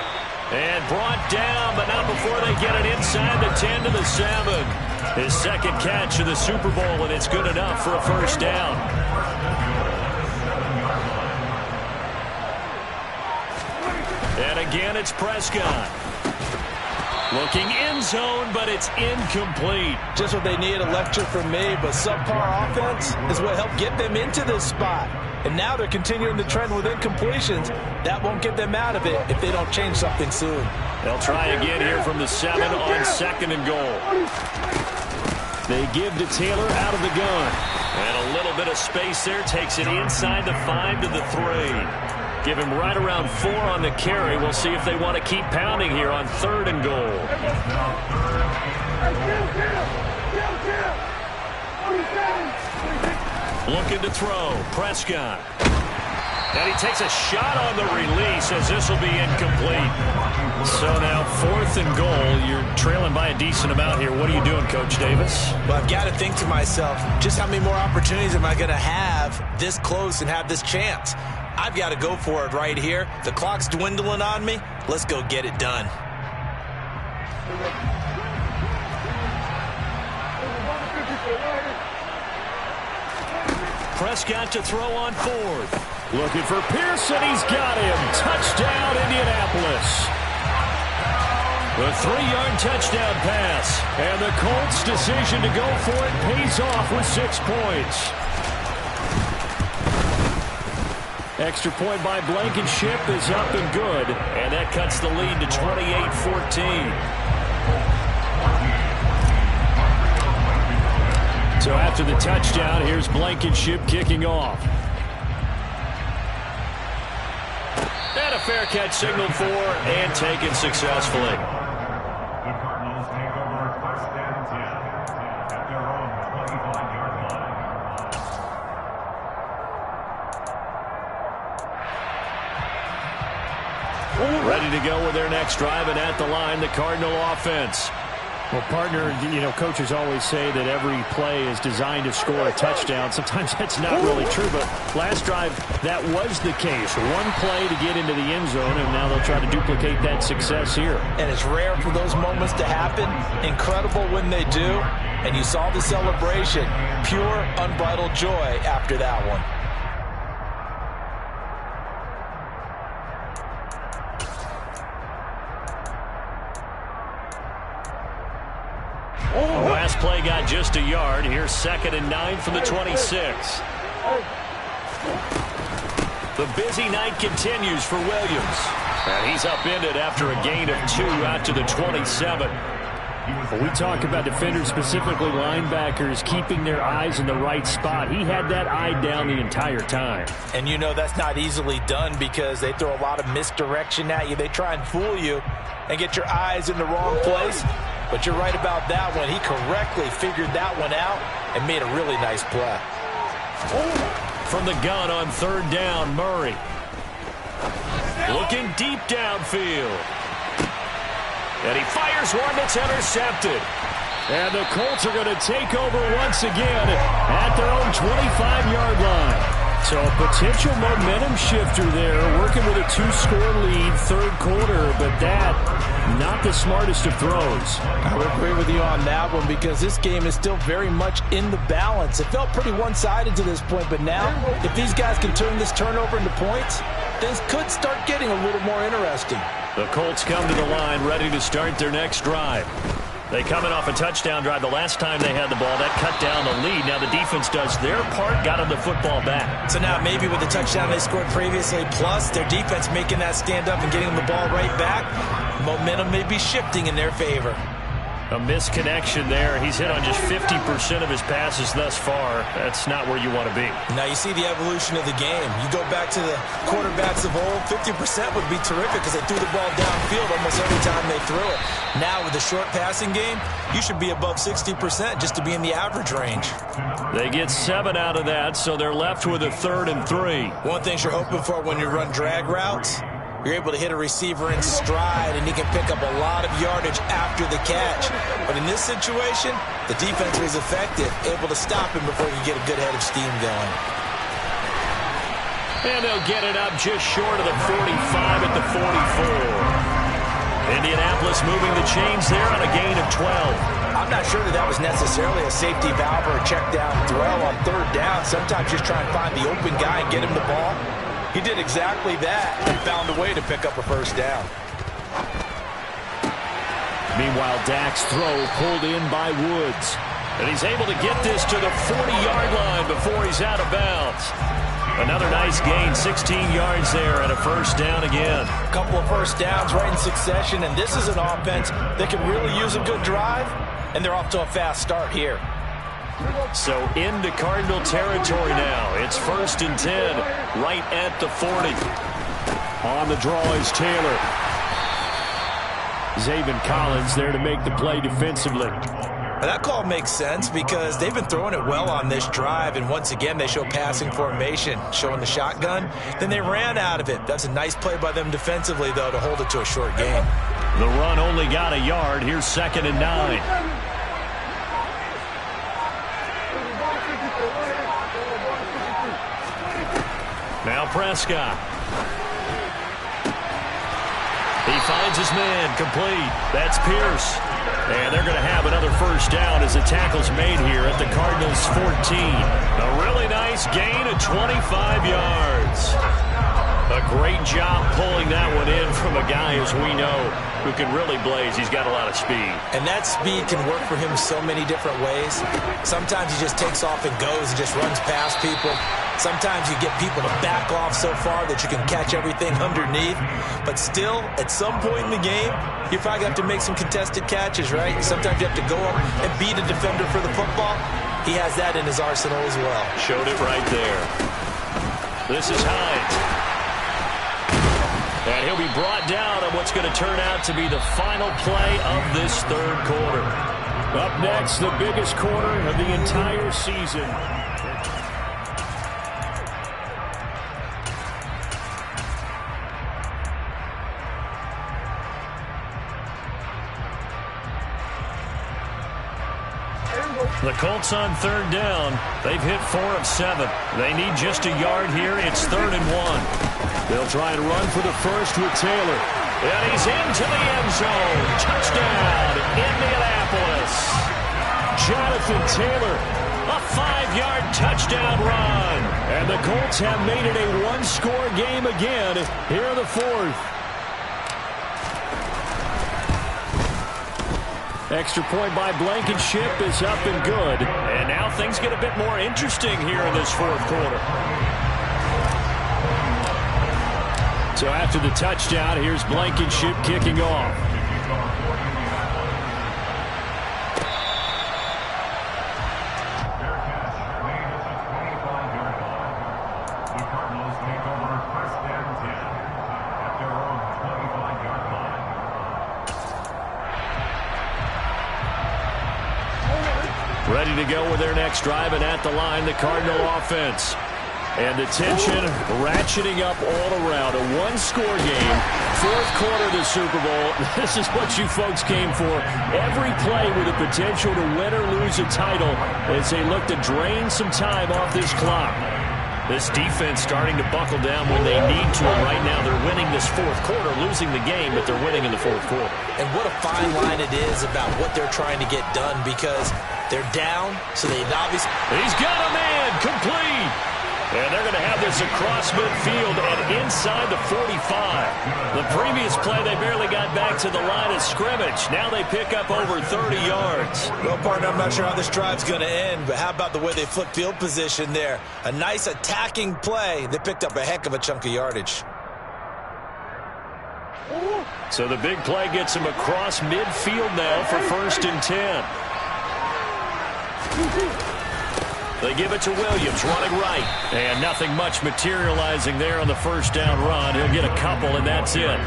And brought down, but not before they get it inside the 10 to the 7. His second catch of the Super Bowl, and it's good enough for a first down. And again, it's Prescott. Looking end zone, but it's incomplete. Just what they need, a lecture from me, but subpar offense is what helped get them into this spot. And now they're continuing the trend with incompletions. That won't get them out of it if they don't change something soon. They'll try again here from the 7 on second and goal. They give to Taylor out of the gun. And a little bit of space there, takes it inside the 5 to the 3. Give him right around 4 on the carry. We'll see if they want to keep pounding here on third and goal. Looking to throw. Prescott. And he takes a shot on the release as this will be incomplete. So now 4th and goal. You're trailing by a decent amount here. What are you doing, Coach Davis? Well, I've got to think to myself, just how many more opportunities am I going to have this close and have this chance? I've got to go for it right here. The clock's dwindling on me. Let's go get it done. Prescott to throw on 4th. Looking for Pearson. He's got him. Touchdown, Indianapolis. The 3-yard touchdown pass. And the Colts' decision to go for it pays off with 6 points. Extra point by Blankenship is up and good. And that cuts the lead to 28-14. So after the touchdown, here's Blankenship kicking off. And a fair catch signaled for and taken successfully. The Cardinals take over first and 10 at their own 25-yard line. Ready to go with their next drive, and at the line, the Cardinal offense. Well, partner, coaches always say that every play is designed to score a touchdown. Sometimes that's not really true, but last drive, that was the case. One play to get into the end zone, and now they'll try to duplicate that success here. And it's rare for those moments to happen. Incredible when they do. And you saw the celebration. Pure, unbridled joy after that one. Last play got just a yard. Here's 2nd and 9 from the 26. The busy night continues for Williams. And he's upended after a gain of 2 out to the 27. When we talk about defenders, specifically linebackers, keeping their eyes in the right spot, he had that eye down the entire time. And that's not easily done because they throw a lot of misdirection at you. They try and fool you and get your eyes in the wrong place. But you're right about that one. He correctly figured that one out and made a really nice play. From the gun on 3rd down, Murray. Looking deep downfield. And he fires one that's intercepted. And the Colts are going to take over once again at their own 25-yard line. So a potential momentum shifter there, working with a 2-score lead, 3rd quarter, but that, not the smartest of throws. I would agree with you on that one because this game is still very much in the balance. It felt pretty one-sided to this point, but now, if these guys can turn this turnover into points, things could start getting a little more interesting. The Colts come to the line, ready to start their next drive. They coming off a touchdown drive the last time they had the ball. That cut down the lead. Now the defense does their part, got them the football back. So now maybe with the touchdown they scored previously, plus their defense making that stand up and getting them the ball right back, momentum may be shifting in their favor. A misconnection there. He's hit on just 50% of his passes thus far. That's not where you want to be. Now you see the evolution of the game. You go back to the quarterbacks of old, 50% would be terrific because they threw the ball downfield almost every time they threw it. Now with the short passing game, you should be above 60% just to be in the average range. They get 7 out of that, so they're left with a 3rd and 3. One thing you're hoping for when you run drag routes, you're able to hit a receiver in stride, and he can pick up a lot of yardage after the catch. But in this situation, the defense was effective, able to stop him before you get a good head of steam going. And they'll get it up just short of the 45 at the 44. Indianapolis moving the chains there on a gain of 12. I'm not sure that was necessarily a safety valve or a check down throw on 3rd down. Sometimes just try and find the open guy and get him the ball. He did exactly that and found a way to pick up a 1st down. Meanwhile, Dak's throw pulled in by Woods. And he's able to get this to the 40-yard line before he's out of bounds. Another nice gain, 16 yards there, and a 1st down again. A couple of 1st downs right in succession, and this is an offense that can really use a good drive, and they're off to a fast start here. So into Cardinal territory now. It's 1st and 10, right at the 40. On the draw is Taylor. Zaven Collins there to make the play defensively. Now that call makes sense because they've been throwing it well on this drive, and once again they show passing formation, showing the shotgun. Then they ran out of it. That's a nice play by them defensively, though, to hold it to a short game. The run only got a yard. Here's 2nd and 9. Now Prescott. He finds his man, complete. That's Pierce. And they're going to have another 1st down as the tackle's made here at the Cardinals' 14. A really nice gain of 25 yards. A great job pulling that one in from a guy, as we know, who can really blaze. He's got a lot of speed. And that speed can work for him so many different ways. Sometimes he just takes off and goes and just runs past people. Sometimes you get people to back off so far that you can catch everything underneath. But still, at some point in the game, you probably have to make some contested catches, right? Sometimes you have to go up and beat a defender for the football. He has that in his arsenal as well. Showed it right there. This is Hines. And he'll be brought down on what's going to turn out to be the final play of this 3rd quarter. Up next, the biggest quarter of the entire season. The Colts on 3rd down. They've hit 4 of 7. They need just a yard here. It's 3rd and 1. They'll try and run for the 1st with Taylor. And he's into the end zone. Touchdown, Indianapolis. Jonathan Taylor, a 5-yard touchdown run. And the Colts have made it a 1-score game again here in the 4th. Extra point by Blankenship is up and good. And now things get a bit more interesting here in this 4th quarter. So after the touchdown, here's Blankenship kicking off. The Cardinals take over 1st and 10 at their own 25-yard line. Ready to go with their next drive, and at the line, the Cardinal offense. And the tension ratcheting up all around. A 1-score game, 4th quarter of the Super Bowl. This is what you folks came for. Every play with the potential to win or lose a title as they look to drain some time off this clock. This defense starting to buckle down when they need to. And right now they're winning this 4th quarter, losing the game, but they're winning in the 4th quarter. And what a fine line it is about what they're trying to get done because they're down, so they obviously... He's got a man, complete. And they're going to have this across midfield and inside the 45. The previous play, they barely got back to the line of scrimmage. Now they pick up over 30 yards. Well, partner, I'm not sure how this drive's going to end, but how about the way they flip field position there? A nice attacking play. They picked up a heck of a chunk of yardage. So the big play gets him across midfield now for 1st and 10. They give it to Williams, running right. And nothing much materializing there on the first down run. He'll get a couple, and that's it.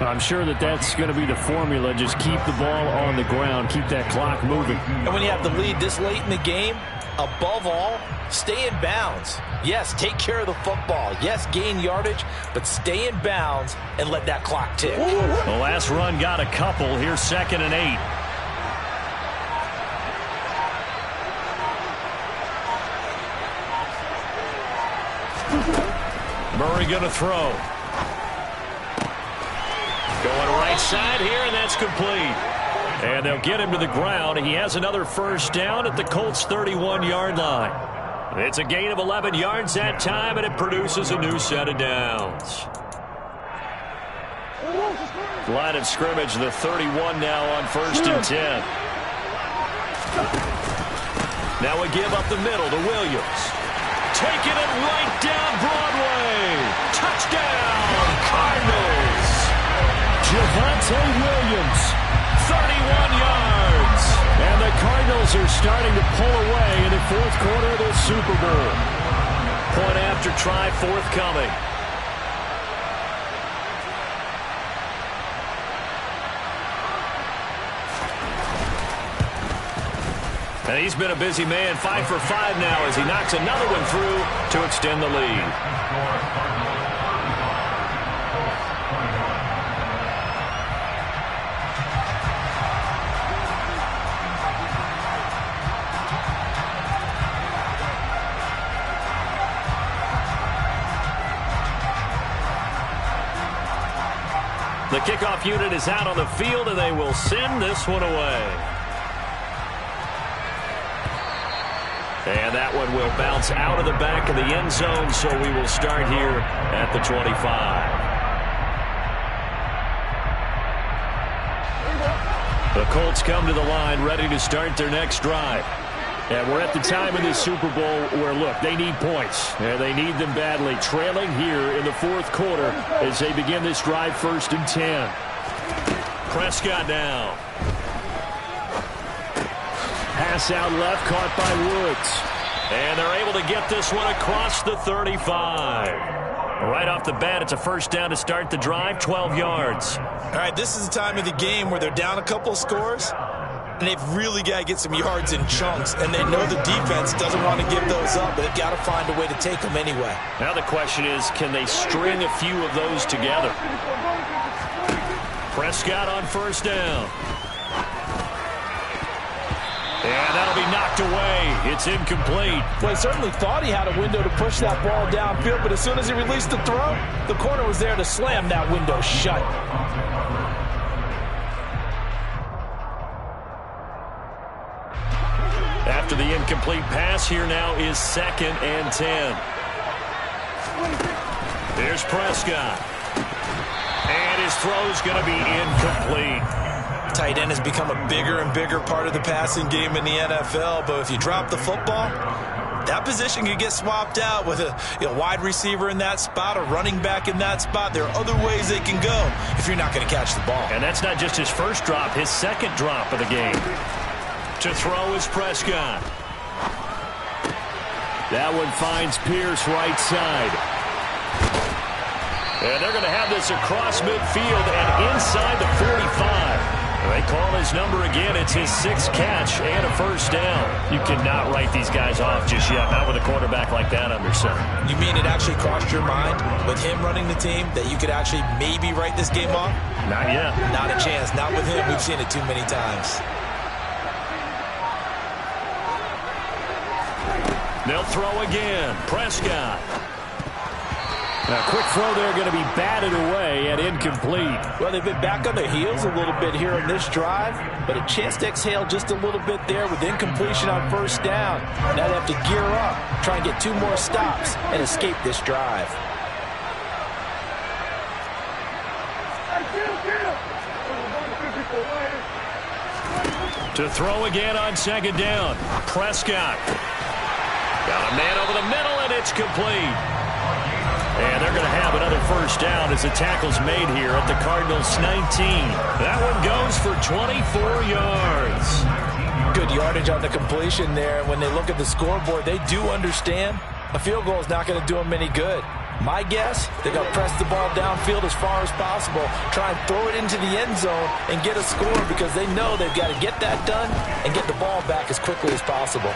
I'm sure that's going to be the formula. Just keep the ball on the ground. Keep that clock moving. And when you have the lead this late in the game, above all, stay in bounds. Yes, take care of the football. Yes, gain yardage, but stay in bounds and let that clock tick. The last run got a couple. Here's 2nd and 8. Murray going to throw. Going right side here, and that's complete. And they'll get him to the ground. He has another first down at the Colts' 31-yard line. It's a gain of 11 yards that time, and it produces a new set of downs. Line of scrimmage, the 31 now on 1st and 10. Now we give up the middle to Williams. Taking it right down Broadway. Touchdown, Cardinals. Javonte Williams, 31 yards. And the Cardinals are starting to pull away in the 4th quarter of the Super Bowl. Point after try forthcoming. And he's been a busy man, 5 for 5 now as he knocks another one through to extend the lead. The kickoff unit is out on the field, and they will send this one away. And that one will bounce out of the back of the end zone, so we will start here at the 25. The Colts come to the line, ready to start their next drive. And we're at the time in this Super Bowl where, look, they need points. And they need them badly. Trailing here in the 4th quarter as they begin this drive, 1st and 10. Prescott now. Pass out left, caught by Woods. And they're able to get this one across the 35. Right off the bat, it's a first down to start the drive, 12 yards. All right, this is the time of the game where they're down a couple of scores, and they've really got to get some yards in chunks, and they know the defense doesn't want to give those up, but they've got to find a way to take them anyway. Now the question is, can they string a few of those together? Prescott on first down. And that'll be knocked away. It's incomplete. Well, he certainly thought he had a window to push that ball downfield, but as soon as he released the throw, the corner was there to slam that window shut. After the incomplete pass, here now is 2nd and 10. Here's Prescott. And his throw's going to be incomplete. Tight end has become a bigger and bigger part of the passing game in the NFL, but if you drop the football, that position can get swapped out with a wide receiver in that spot, a running back in that spot. There are other ways they can go if you're not going to catch the ball. And that's not just his first drop, his second drop of the game. To throw is Prescott. That one finds Pierce right side. And they're going to have this across midfield and inside the 45. They call his number again. It's his 6th catch and a first down. You cannot write these guys off just yet, not with a quarterback like that under center. You mean it actually crossed your mind with him running the team that you could actually maybe write this game off? Not yet. Not a chance. Not with him. We've seen it too many times. They'll throw again. Prescott. A quick throw there going to be batted away and incomplete. Well, they've been back on their heels a little bit here on this drive, but a chance to exhale just a little bit there with incompletion on first down. Now they have to gear up, try and get 2 more stops and escape this drive. To throw again on 2nd down. Prescott. Got a man over the middle, and it's complete. And they're going to have another first down as the tackle's made here at the Cardinals' 19. That one goes for 24 yards. Good yardage on the completion there. When they look at the scoreboard, they do understand a field goal is not going to do them any good. My guess, they're going to press the ball downfield as far as possible, try and throw it into the end zone and get a score because they know they've got to get that done and get the ball back as quickly as possible.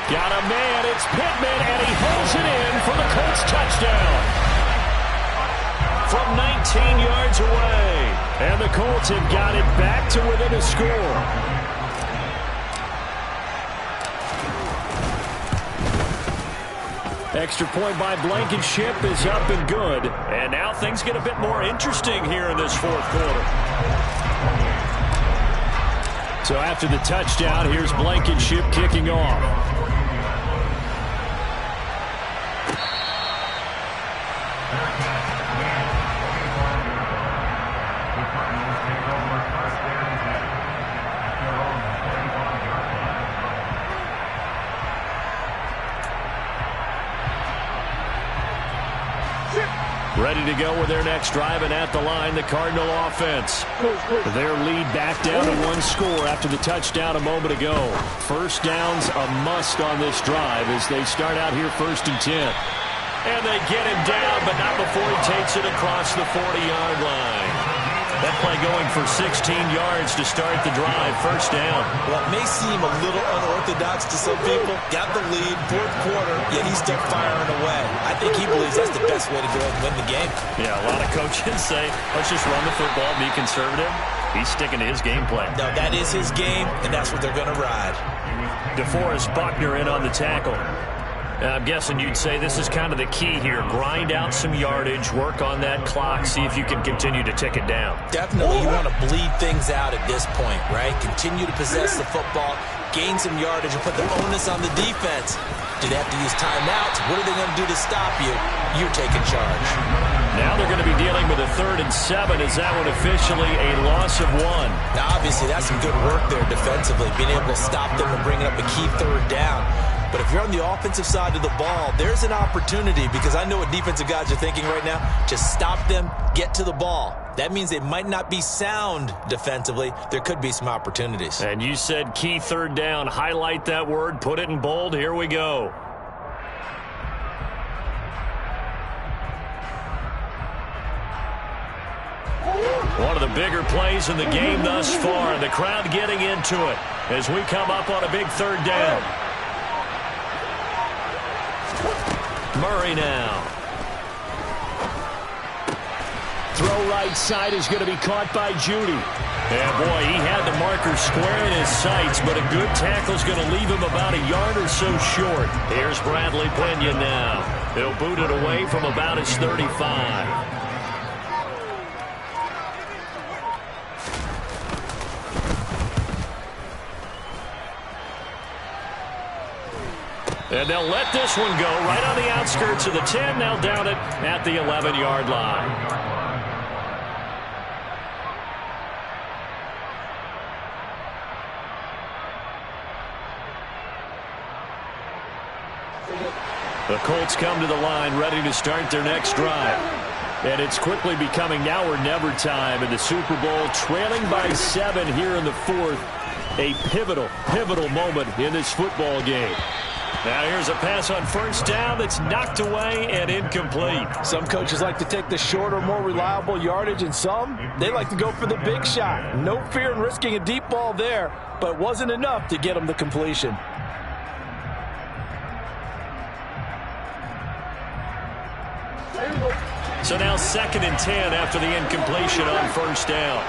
Got a man, it's Pittman, and he holds it in for the Colts touchdown. From 19 yards away. And the Colts have got it back to within a score. Extra point by Blankenship is up and good. And now things get a bit more interesting here in this fourth quarter. So after the touchdown, here's Blankenship kicking off. Ready to go with their next drive, and at the line, the Cardinal offense. Their lead back down to one score after the touchdown a moment ago. First down's a must on this drive as they start out here 1st and 10. And they get him down, but not before he takes it across the 40-yard line. That play going for 16 yards to start the drive. First down. Well, it may seem a little unorthodox to some people. Got the lead, fourth quarter, yet he's still firing away. I think he believes that's the best way to go and win the game. Yeah, a lot of coaches say, let's just run the football, be conservative. He's sticking to his game plan. No, that is his game, and that's what they're going to ride. DeForest Buckner in on the tackle. I'm guessing you'd say this is kind of the key here. Grind out some yardage, work on that clock, see if you can continue to tick it down. Definitely, you want to bleed things out at this point, right? Continue to possess the football, gain some yardage, and put the onus on the defense. Do they have to use timeouts? What are they going to do to stop you? You're taking charge. Now they're going to be dealing with a 3rd and 7. Is that one officially a loss of 1? Now, obviously, that's some good work there defensively, being able to stop them and bringing up a key 3rd down. But if you're on the offensive side of the ball, there's an opportunity because I know what defensive guys are thinking right now. Just stop them, get to the ball. That means they might not be sound defensively. There could be some opportunities. And you said key 3rd down. Highlight that word. Put it in bold. Here we go. One of the bigger plays in the game thus far. The crowd getting into it as we come up on a big 3rd down. Murray now. Throw right side is going to be caught by Judy. And boy, he had the marker square in his sights, but a good tackle is going to leave him about a yard or so short. Here's Bradley Pena now. He'll boot it away from about his 35. And they'll let this one go right on the outskirts of the 10. They'll down it at the 11-yard line. The Colts come to the line ready to start their next drive. And it's quickly becoming now or never time in the Super Bowl, trailing by 7 here in the 4th. A pivotal moment in this football game. Now here's a pass on first down that's knocked away and incomplete. Some coaches like to take the shorter, more reliable yardage, and some, they like to go for the big shot. No fear in risking a deep ball there, but it wasn't enough to get them the completion. So now 2nd and 10 after the incompletion on first down.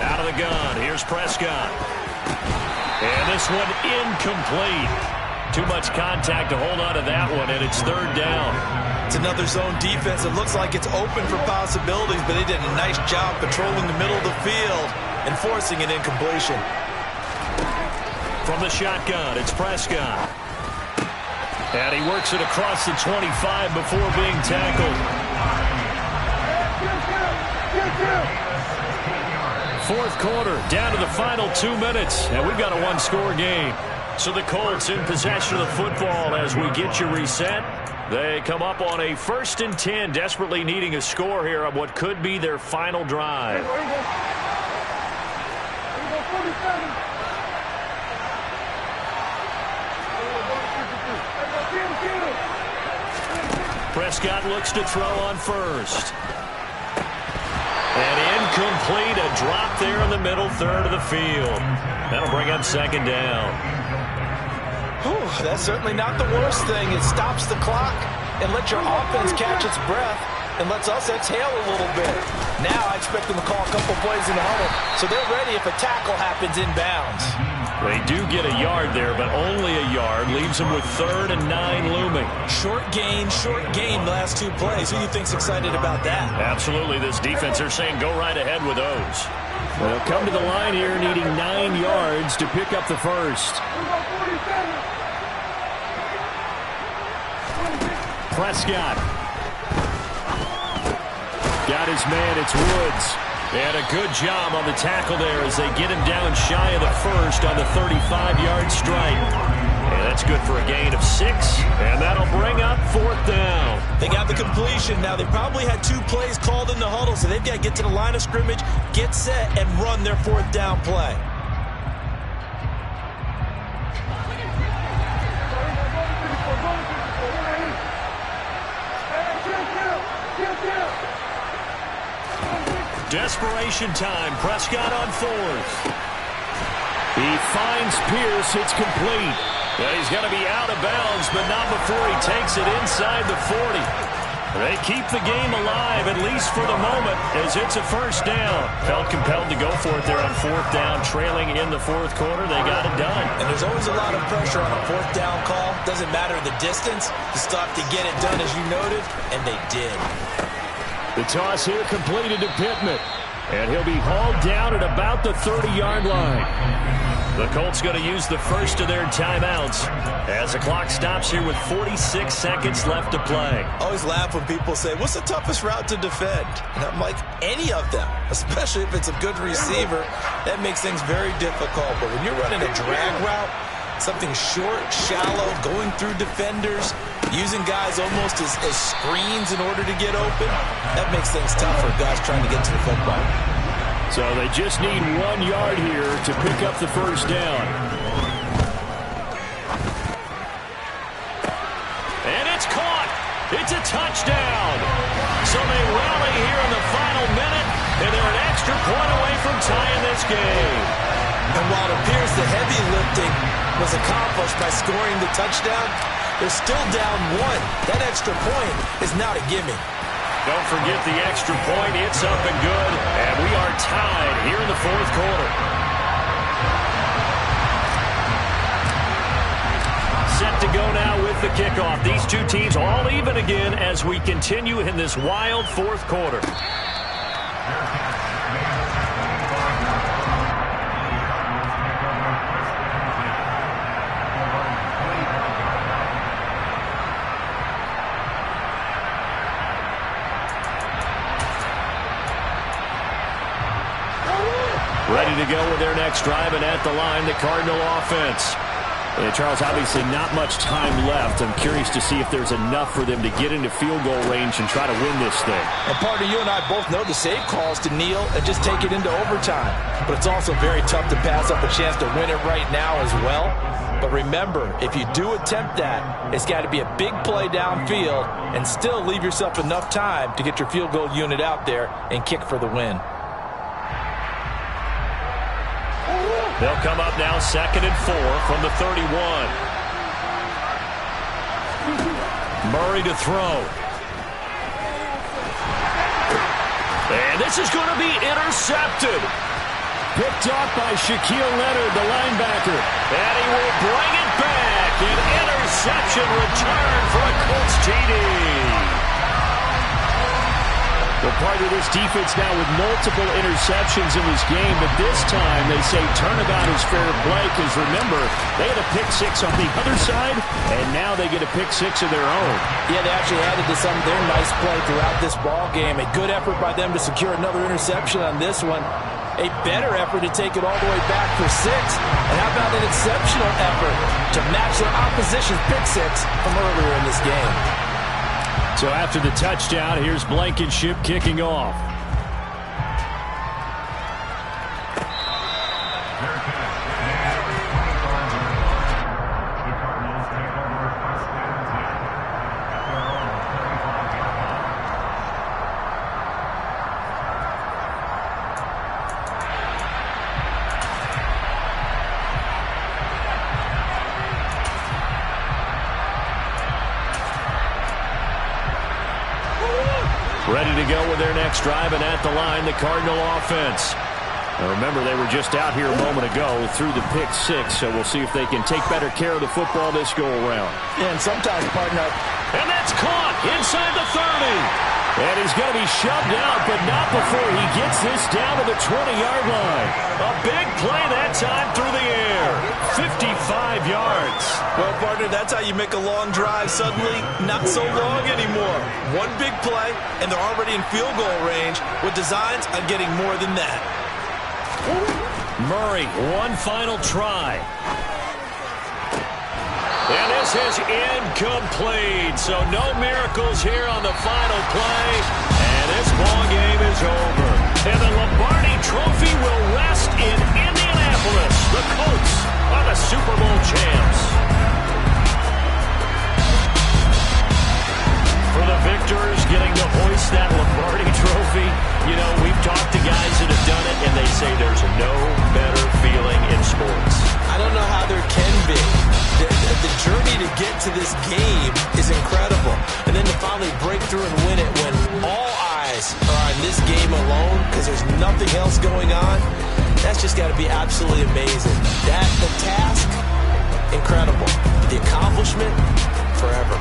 Out of the gun, here's Prescott. And this one incomplete. Too much contact to hold on to that one, and it's 3rd down. It's another zone defense. It looks like it's open for possibilities, but they did a nice job patrolling the middle of the field and forcing an incompletion. From the shotgun, it's Prescott. And he works it across the 25 before being tackled. Fourth quarter, down to the final 2 minutes, and we've got a one-score game. So the Colts in possession of the football as we get you reset. They come up on a 1st and 10, desperately needing a score here on what could be their final drive. Prescott looks to throw on first. And incomplete, a drop there in the middle third of the field. That'll bring up 2nd down. Whew, that's certainly not the worst thing. It stops the clock and lets your offense catch its breath and lets us exhale a little bit. Now I expect them to call a couple plays in the huddle so they're ready if a tackle happens inbounds. They do get a yard there, but only a yard. Leaves them with 3rd and 9 looming. Short gain the last 2 plays. Who do you think's excited about that? Absolutely. This defense, they're saying go right ahead with those. They'll come to the line here needing 9 yards to pick up the first. Prescott. Got his man. It's Woods. And a good job on the tackle there as they get him down shy of the first on the 35-yard strike. And that's good for a gain of 6. And that'll bring up 4th down. They got the completion. Now, they probably had 2 plays called in the huddle, so they've got to get to the line of scrimmage, get set, and run their 4th down play. Desperation time. Prescott on 4th. He finds Pierce. It's complete. Well, he's going to be out of bounds, but not before he takes it inside the 40. They keep the game alive, at least for the moment, as it's a 1st down. Felt compelled to go for it there on 4th down, trailing in the 4th quarter. They got it done. And there's always a lot of pressure on a 4th down call. Doesn't matter the distance. You still have to get it done, as you noted, and they did. The toss here completed to Pittman. And he'll be hauled down at about the 30-yard line. The Colts going to use the first of their timeouts as the clock stops here with 46 seconds left to play. I always laugh when people say, what's the toughest route to defend? And I'm like, any of them, especially if it's a good receiver. That makes things very difficult. But when you're running a drag route, something short, shallow, going through defenders, using guys almost as screens in order to get open, that makes things tough for guys trying to get to the football. So they just need 1 yard here to pick up the 1st down. And it's caught. It's a touchdown. So they rally here in the final minute, and they're an extra point away from tying this game. And while it appears the heavy lifting was accomplished by scoring the touchdown, they're still down 1. That extra point is not a gimme. Don't forget the extra point. It's up and good. And we are tied here in the 4th quarter. Set to go now with the kickoff. These 2 teams all even again as we continue in this wild 4th quarter. Ready to go with their next drive, and at the line, the Cardinal offense. And Charles, obviously not much time left. I'm curious to see if there's enough for them to get into field goal range and try to win this thing. And partner, you and I both know the save calls to kneel and just take it into overtime. But it's also very tough to pass up a chance to win it right now as well. But remember, if you do attempt that, it's got to be a big play downfield and still leave yourself enough time to get your field goal unit out there and kick for the win. They'll come up now 2nd and 4 from the 31. Murray to throw. And this is going to be intercepted. Picked off by Shaquille Leonard, the linebacker. And he will bring it back. An interception return for a Colts TD. Well, part of this defense now with multiple interceptions in this game, but this time they say turnabout is fair play because, remember, they had a pick 6 on the other side, and now they get a pick 6 of their own. Yeah, they actually added to some of their nice play throughout this ball game. A good effort by them to secure another interception on this one. A better effort to take it all the way back for 6. And how about an exceptional effort to match their opposition's pick 6 from earlier in this game? So after the touchdown, here's Blankenship kicking off. Ready to go with their next drive, and at the line, the Cardinal offense. Now remember, they were just out here a moment ago through the pick 6, so we'll see if they can take better care of the football this go-around. Yeah, and sometimes, partner. And that's caught inside the 30. And he's going to be shoved out, but not before he gets this down to the 20-yard line. A big play that time through the air. 55 yards. Well, partner, that's how you make a long drive suddenly not so long anymore. One big play, and they're already in field goal range with designs on getting more than that. Murray, one final try. And this is incomplete, so no miracles here on the final play, and this ball game is over. And the Lombardi Trophy will rest in Indianapolis. The Colts are the Super Bowl champs. For the victors getting to hoist that Lombardi Trophy, you know, we've talked to guys that have done it, and they say there's no better feeling in sports. I don't know how there can be. The journey to get to this game is incredible. And then to finally break through and win it when all eyes are on this game alone because there's nothing else going on, that's just got to be absolutely amazing. The task, incredible. The accomplishment, forever.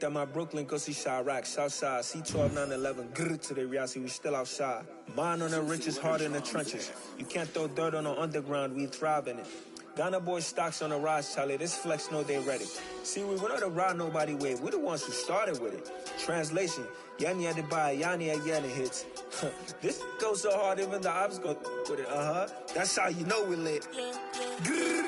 My Brooklyn, go see Chirac, Southside, C12, 911, grrr to the reality, we still outside. Mine on the richest, heart in the trenches. You can't throw dirt on the underground, we thrive in it. Ghana boys stocks on the rise, Charlie, this flex know they ready. See, we went on the ride nobody with, we the ones who started with it. Translation, Yanni had to buy, Yanni had Yanni hits. This goes so hard, even the ops go with it, That's how you know we lit. Grrr,